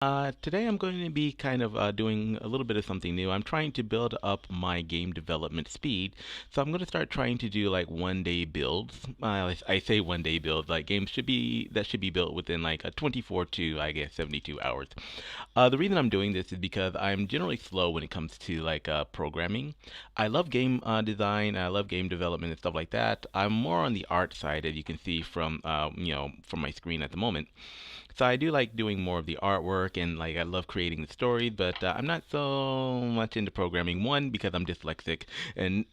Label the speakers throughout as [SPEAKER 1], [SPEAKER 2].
[SPEAKER 1] Today I'm going to be kind of doing a little bit of something new. I'm trying to build up my game development speed. So I'm going to start trying to do like 1 day builds. I say 1 day builds, like games should be built within like a 24 to I guess 72 hours. The reason I'm doing this is because I'm generally slow when it comes to like programming. I love game design, I love game development and stuff like that. I'm more on the art side, as you can see from from my screen at the moment. So I do like doing more of the artwork and like I love creating the stories, but I'm not so much into programming. One, because I'm dyslexic, and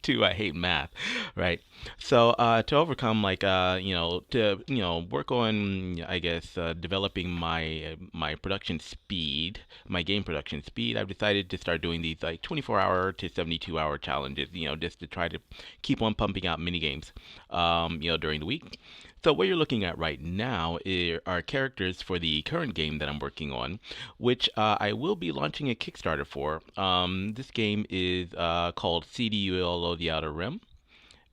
[SPEAKER 1] two, I hate math, right? So to overcome to work on I guess developing my production speed, my game production speed, I've decided to start doing these like 24-hour to 72-hour challenges, just to try to keep on pumping out mini games, during the week. So what you're looking at right now are characters for the current game that I'm working on, which I will be launching a Kickstarter for. This game is called CDULO The Outer Rim.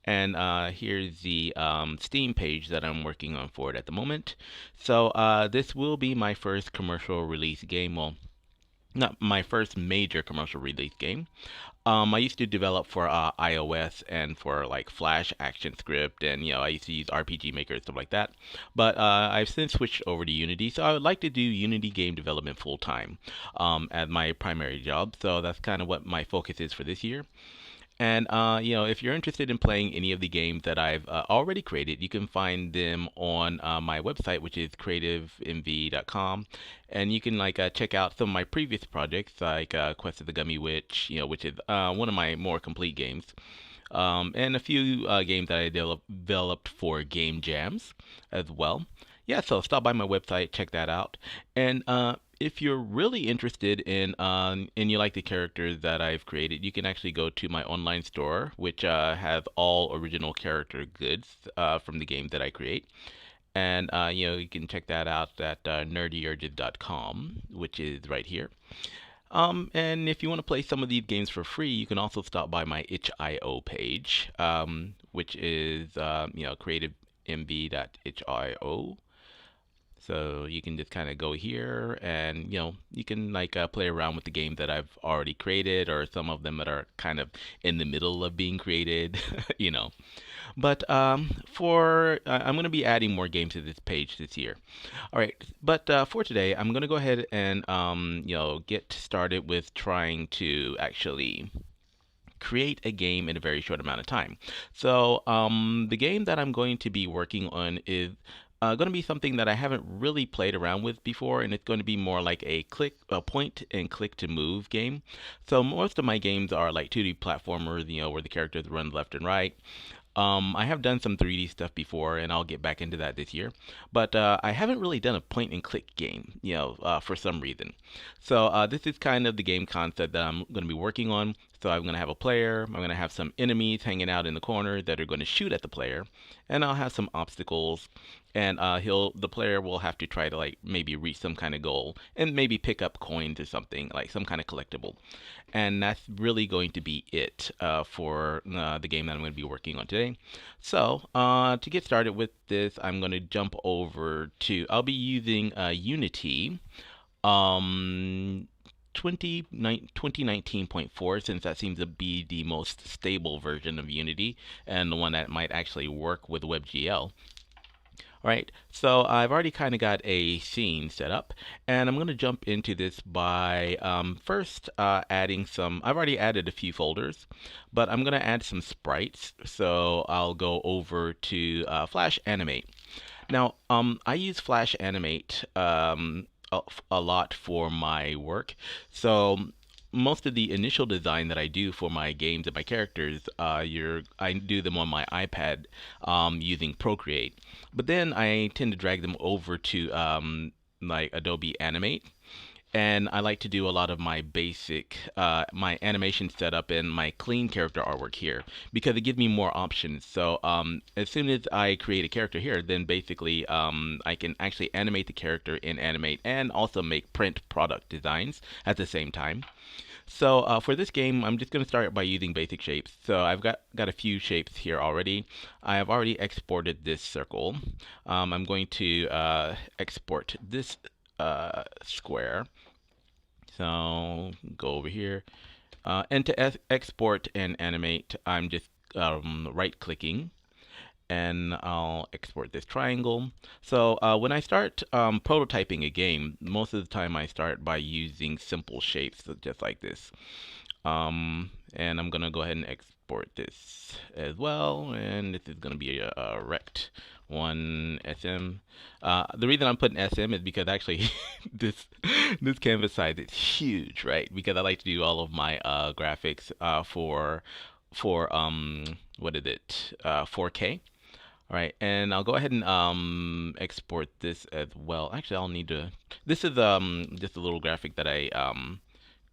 [SPEAKER 1] And here's the Steam page that I'm working on for it at the moment. So this will be my first commercial release game. Well, not my first major commercial release game. I used to develop for iOS and for like Flash Action Script, and I used to use RPG Maker and stuff like that. But I've since switched over to Unity, so I would like to do Unity game development full time as my primary job. So that's kind of what my focus is for this year. And if you're interested in playing any of the games that I've already created, you can find them on my website, which is creativemv.com, and you can like check out some of my previous projects, like Quest of the Gummy Witch, which is one of my more complete games, and a few games that I developed for game jams as well. Yeah, so stop by my website, check that out, and if you're really interested in and you like the characters that I've created, you can actually go to my online store, which has all original character goods from the games that I create. And you can check that out at nerdyurges.com, which is right here. And if you want to play some of these games for free, you can also stop by my itch.io page, which is creativemv.itch.io. So you can just kind of go here and you can like play around with the games that I've already created, or some of them that are kind of in the middle of being created, you know. But for I'm going to be adding more games to this page this year. All right, but for today, I'm going to go ahead and get started with trying to actually create a game in a very short amount of time. So the game that I'm going to be working on is going to be something that I haven't really played around with before, and it's going to be more like a point and click to move game. So most of my games are like 2D platformers, where the characters run left and right. I have done some 3D stuff before, and I'll get back into that this year. But I haven't really done a point and click game, for some reason. So this is kind of the game concept that I'm going to be working on. So I'm going to have a player. I'm going to have some enemies hanging out in the corner that are going to shoot at the player, and I'll have some obstacles. And the player will have to try to like maybe reach some kind of goal and maybe pick up coins or something like some kind of collectible. And that's really going to be it for the game that I'm going to be working on today. So to get started with this, I'm going to jump over to, I'll be using Unity um, 2019.4, since that seems to be the most stable version of Unity and the one that might actually work with WebGL. All right, so I've already kind of got a scene set up, and I'm going to jump into this by first adding some. I've already added a few folders, but I'm going to add some sprites. So I'll go over to Flash Animate. Now, I use Flash Animate a lot for my work. So most of the initial design that I do for my games and my characters, I do them on my iPad using Procreate. But then I tend to drag them over to like Adobe Animate. And I like to do a lot of my basic, my animation setup and my clean character artwork here because it gives me more options. So as soon as I create a character here, then basically I can actually animate the character in Animate and also make print product designs at the same time. So for this game, I'm just going to start by using basic shapes. So I've got a few shapes here already. I have already exported this circle. I'm going to export this square. So go over here. And to export and animate, I'm just right clicking and I'll export this triangle. So when I start prototyping a game, most of the time I start by using simple shapes, so just like this. And I'm gonna go ahead and export this as well, and this is gonna be a rect 1 SM. The reason I'm putting SM is because actually this this canvas size is huge, right? Because I like to do all of my graphics for what is it 4K. All right, and I'll go ahead and export this as well. Actually, I'll need to. This is just a little graphic that I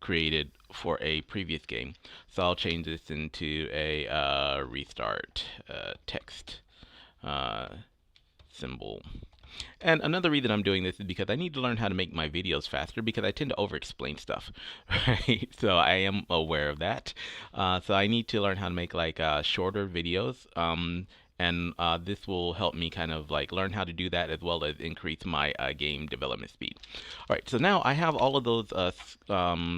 [SPEAKER 1] created for a previous game. So I'll change this into a restart text uh, symbol. And another reason I'm doing this is because I need to learn how to make my videos faster because I tend to over-explain stuff, right? So I am aware of that. So I need to learn how to make like shorter videos. And this will help me kind of like learn how to do that as well as increase my game development speed. All right, so now I have all of those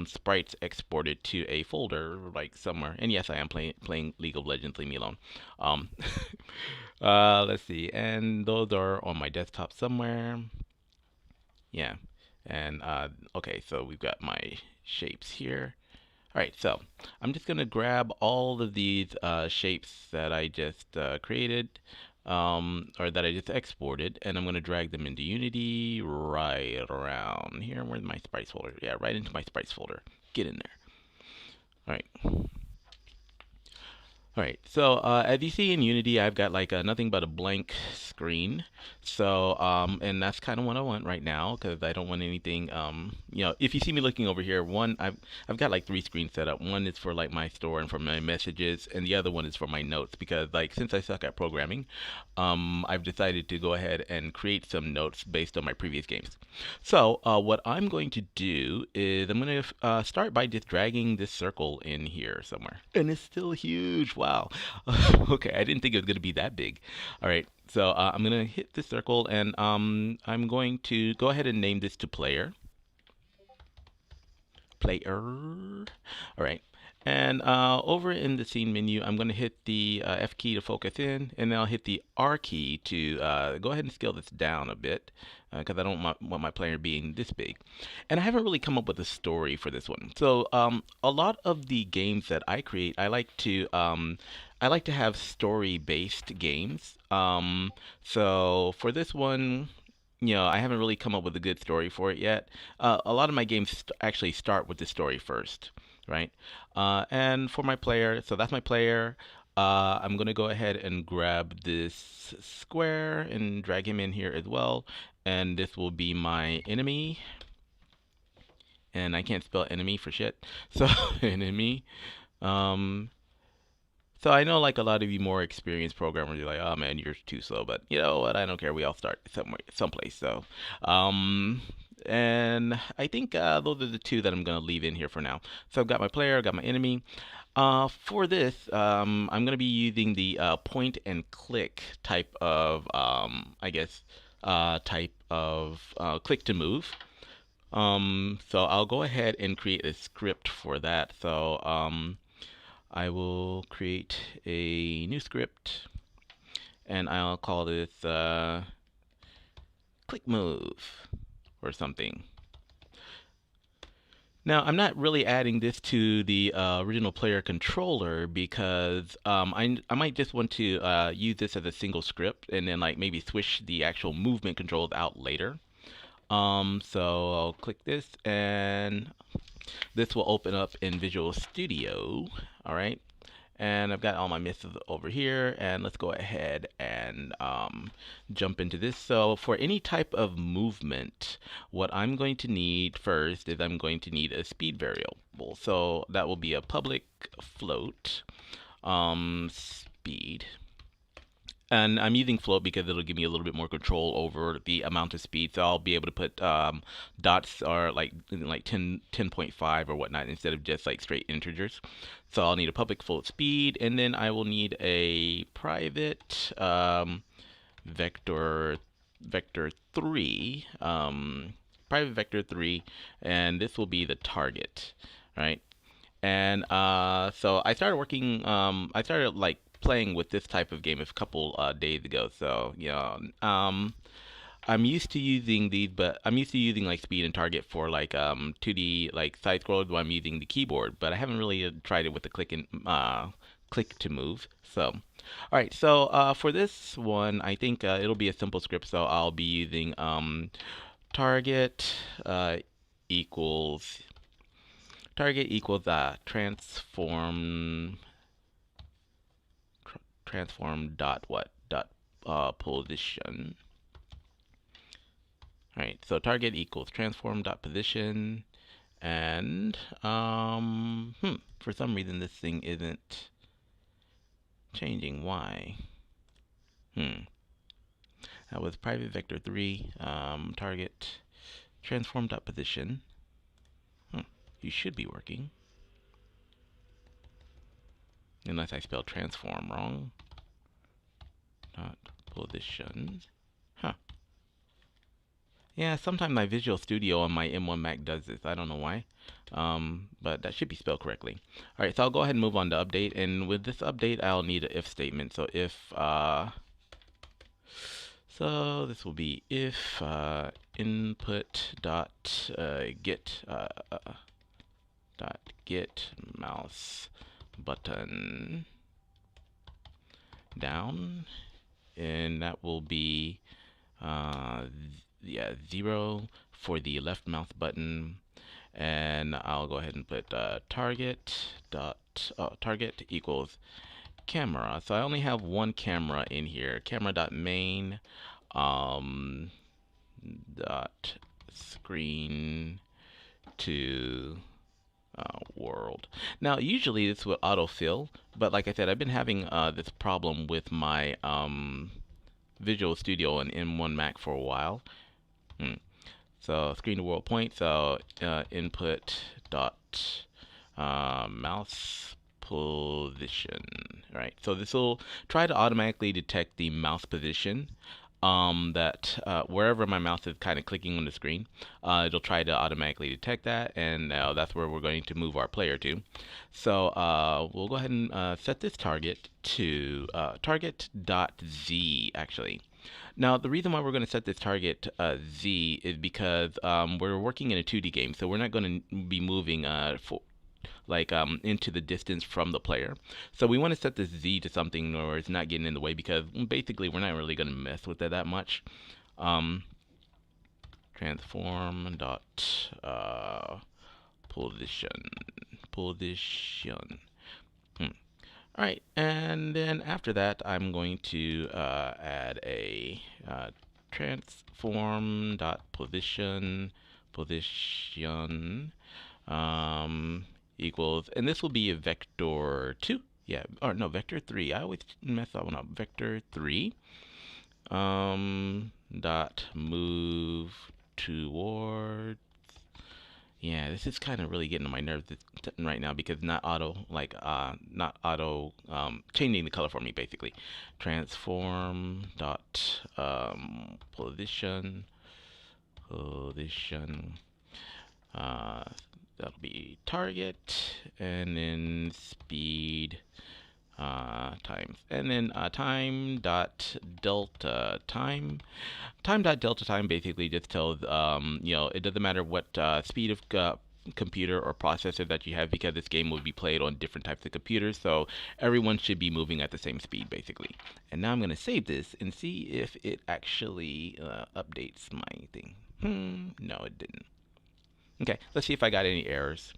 [SPEAKER 1] sprites exported to a folder like somewhere. And yes, I am playing League of Legends. Leave me alone. Um, let's see, and those are on my desktop somewhere. Yeah, and okay, so we've got my shapes here. All right, so I'm just gonna grab all of these shapes that I just created, or that I just exported, and I'm gonna drag them into Unity right around here. Where's my sprites folder? Yeah, right into my sprites folder. Get in there. All right. All right, so as you see in Unity, I've got like nothing but a blank screen. So, and that's kind of what I want right now because I don't want anything. If you see me looking over here, I've got like 3 screens set up. One is for like my store and for my messages, and the other one is for my notes because like since I suck at programming, I've decided to go ahead and create some notes based on my previous games. So, what I'm going to do is I'm going to start by just dragging this circle in here somewhere. And it's still huge. Wow. Okay, I didn't think it was going to be that big. All right, so I'm going to hit this circle and I'm going to go ahead and name this to player. Player. All right. And over in the scene menu, I'm going to hit the F key to focus in, and then I'll hit the R key to go ahead and scale this down a bit because I don't want my player being this big. And I haven't really come up with a story for this one. So a lot of the games that I create, I like to have story-based games. So for this one, I haven't really come up with a good story for it yet. A lot of my games actually start with the story first, right? And for my player, so that's my player. I'm going to go ahead and grab this square and drag him in here as well. And this will be my enemy. And I can't spell enemy for shit. So enemy. Um, so I know like a lot of you more experienced programmers, you're like, oh man, you're too slow. But you know what? I don't care. We all start somewhere, someplace. So, and I think those are the 2 that I'm gonna leave in here for now. So I've got my player, I've got my enemy. For this, I'm gonna be using the point and click type of, I guess, type of click to move. So I'll go ahead and create a script for that. So, I will create a new script and I'll call this click move or something. Now, I'm not really adding this to the original player controller because I might just want to use this as a single script and then like maybe switch the actual movement controls out later. So I'll click this and this will open up in Visual Studio. All right. And I've got all my methods over here, and let's go ahead and jump into this. So for any type of movement, what I'm going to need first is I'm going to need a speed variable. So that will be a public float speed. And I'm using float because it'll give me a little bit more control over the amount of speed. So I'll be able to put dots or like 10.5 or whatnot instead of just like straight integers. So I'll need a public float speed, and then I will need a private vector 3 private vector 3, and this will be the target, right? And so I started working. I started like playing with this type of game a couple days ago. So I'm used to using these, but I'm used to using like speed and target for like 2D like side scrolls where I'm using the keyboard, but I haven't really tried it with the click to move. So, all right. So for this one, I think it'll be a simple script. So I'll be using target equals transform dot what dot position. All right, so target equals transform dot position, and for some reason this thing isn't changing. Why? That was private vector 3 target transform dot position. You should be working, unless I spelled transform wrong. Dot position. Huh. Yeah, sometimes my Visual Studio on my M1 Mac does this. I don't know why. But that should be spelled correctly. All right, so I'll go ahead and move on to update. And with this update, I'll need an if statement. So if, so this will be if input dot get mouse button down, and that will be yeah, 0 for the left mouse button, and I'll go ahead and put target equals camera. So I only have one camera in here. Camera dot main dot screen to world. Now usually this will autofill, but like I said, I've been having this problem with my Visual Studio and M1 Mac for a while. So screen to world point. So input dot mouse position. Right. So this will try to automatically detect the mouse position. That wherever my mouse is kind of clicking on the screen, it'll try to automatically detect that, and that's where we're going to move our player to. So we'll go ahead and set this target to target.z actually. Now, the reason why we're going to set this target Z is because we're working in a 2D game, so we're not going to be moving into the distance from the player. So we want to set this Z to something where it's not getting in the way, because basically we're not really going to mess with it that much. Transform dot position. All right, and then after that, I'm going to add a transform dot position equals, and this will be a vector 2. Yeah, or no, vector 3. I always mess that one up. Vector 3 dot move toward. Yeah, this is kind of really getting on my nerves right now, because not auto changing the color for me basically. Transform dot position that'll be target, and then speed times, and then time dot delta time. Time dot delta time basically just tells it doesn't matter what speed of computer or processor that you have, because this game will be played on different types of computers, so everyone should be moving at the same speed basically. And now I'm going to save this and see if it actually updates my thing. No, it didn't. Okay, let's see if I got any errors.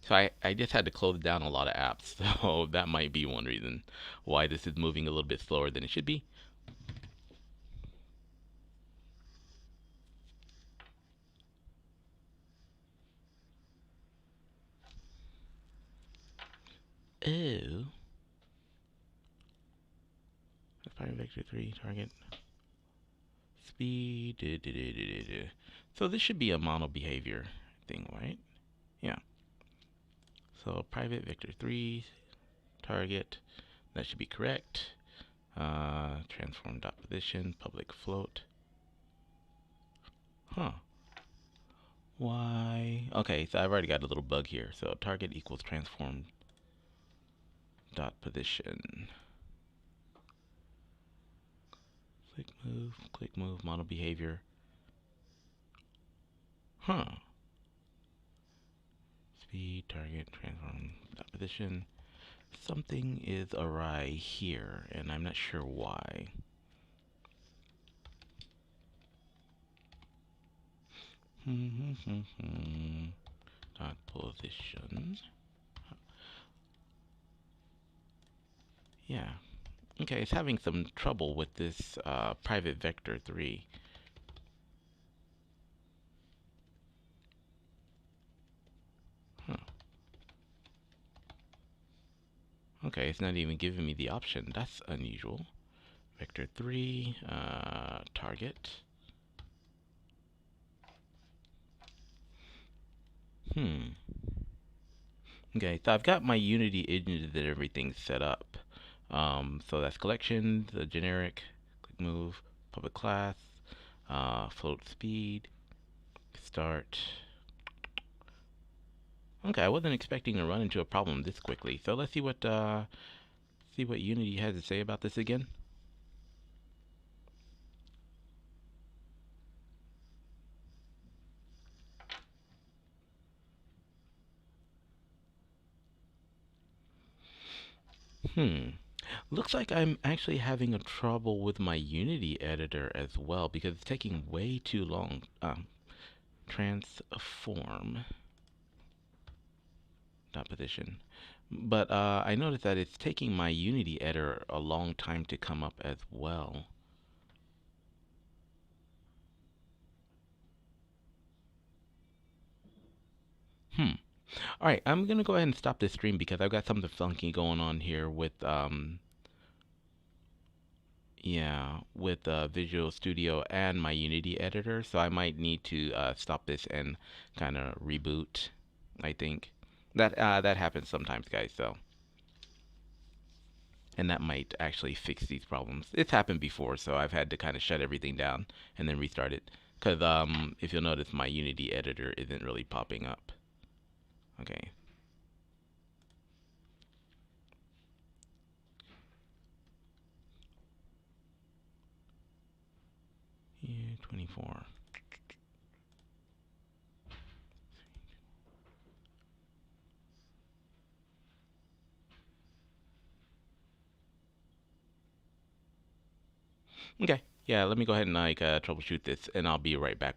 [SPEAKER 1] So I just had to close down a lot of apps, so that might be one reason why this is moving a little bit slower than it should be. Oh. Fire vector 3 target speed. So this should be a mono behavior thing, right? Yeah. So private vector 3 target, that should be correct. Transform dot position, public float. Huh. Why? Okay, so I've already got a little bug here. So target equals transform dot position. Click move, model behavior. Huh. Speed, target, transform dot position. Something is awry here, and I'm not sure why. Dot position. Yeah. Okay, it's having some trouble with this private vector 3. Huh. Okay, it's not even giving me the option. That's unusual. Vector 3, target. Okay, so I've got my Unity engine and everything set up. So that's collection, the generic, click move, public class, float speed, start. Okay, I wasn't expecting to run into a problem this quickly. So let's see what Unity has to say about this again. Looks like I'm actually having a trouble with my Unity editor as well because it's taking way too long. Transform dot position. But I noticed that it's taking my Unity editor a long time to come up as well. All right, I'm gonna go ahead and stop this stream because I've got something funky going on here with with Visual Studio and my Unity editor, so I might need to stop this and kind of reboot. I think that happens sometimes, guys. So, and that might actually fix these problems. It's happened before, so I've had to kind of shut everything down and then restart it. Because if you'll notice, my Unity editor isn't really popping up. Okay. Yeah, 24. Okay. Yeah, let me go ahead and like troubleshoot this, and I'll be right back.